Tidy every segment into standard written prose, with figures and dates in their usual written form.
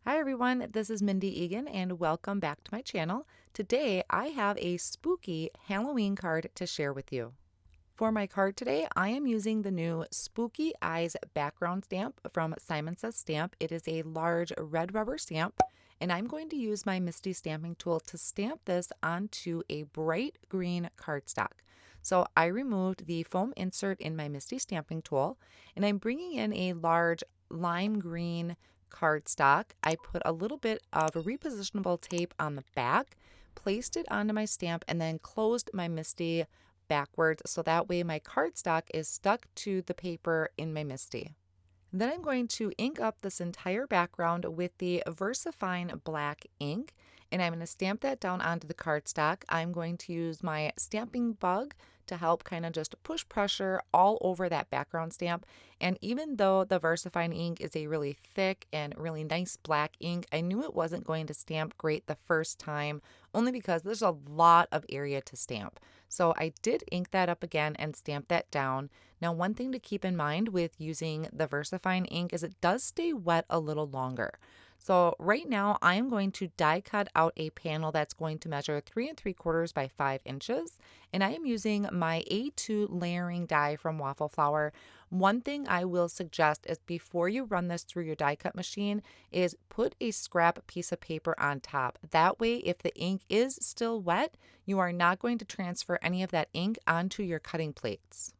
Hi everyone, this is Mindy Eggen and welcome back to my channel. Today I have a spooky Halloween card to share with you. For my card today, I am using the new Spooky Eyes background stamp from Simon Says Stamp. It is a large red rubber stamp, and I'm going to use my MISTI stamping tool to stamp this onto a bright green cardstock. So I removed the foam insert in my MISTI stamping tool, and I'm bringing in a large lime green cardstock. I put a little bit of repositionable tape on the back, placed it onto my stamp, and then closed my MISTI backwards so that way my cardstock is stuck to the paper in my MISTI. Then I'm going to ink up this entire background with the VersaFine black ink, and I'm going to stamp that down onto the cardstock. I'm going to use my stamping bug to help kind of just push pressure all over that background stamp. And even though the VersaFine ink is a really thick and really nice black ink, I knew it wasn't going to stamp great the first time, only because there's a lot of area to stamp. So I did ink that up again and stamp that down. Now, one thing to keep in mind with using the VersaFine ink is it does stay wet a little longer. So right now I am going to die cut out a panel that's going to measure 3 3/4 by 5 inches. And I am using my A2 layering die from Waffle Flour. One thing I will suggest is before you run this through your die cut machine is put a scrap piece of paper on top. That way, if the ink is still wet, you are not going to transfer any of that ink onto your cutting plates.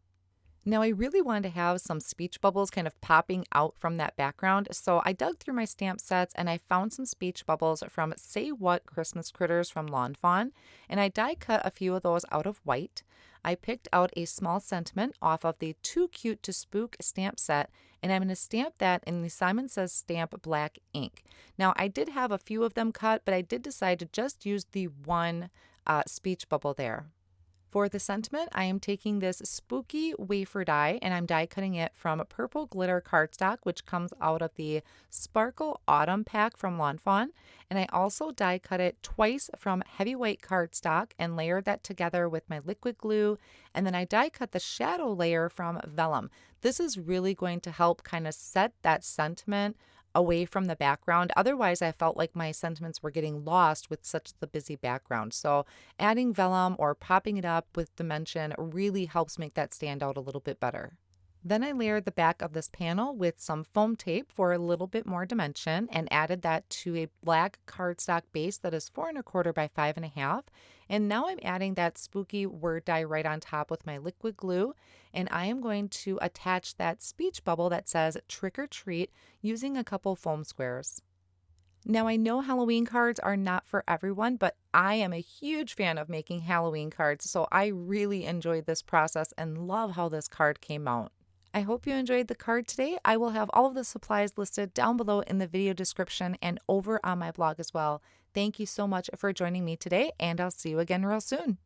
Now, I really wanted to have some speech bubbles kind of popping out from that background, so I dug through my stamp sets and I found some speech bubbles from Say What Christmas Critters from Fawn, and I die cut a few of those out of white. I picked out a small sentiment off of the Too Cute to Spook stamp set, and I'm going to stamp that in the Simon Says Stamp black ink. Now, I did have a few of them cut, but I did decide to just use the one speech bubble there. For the sentiment, I am taking this spooky wafer die and I'm die cutting it from purple glitter cardstock, which comes out of the Sparkle Autumn pack from Fawn. And I also die cut it twice from heavy white cardstock and layered that together with my liquid glue. And then I die cut the shadow layer from VELLUM. This is really going to help kind of set that sentiment away from the background. Otherwise, I felt like my sentiments were getting lost with such the busy background. So adding vellum or popping it up with dimension really helps make that stand out a little bit better. Then I layered the back of this panel with some foam tape for a little bit more dimension and added that to a black cardstock base that is 4 1/4 by 5 1/2. And now I'm adding that spooky word die right on top with my liquid glue. And I am going to attach that speech bubble that says trick or treat using a couple foam squares. Now, I know Halloween cards are not for everyone, but I am a huge fan of making Halloween cards, so I really enjoyed this process and love how this card came out. I hope you enjoyed the card today. I will have all of the supplies listed down below in the video description and over on my blog as well. Thank you so much for joining me today, and I'll see you again real soon.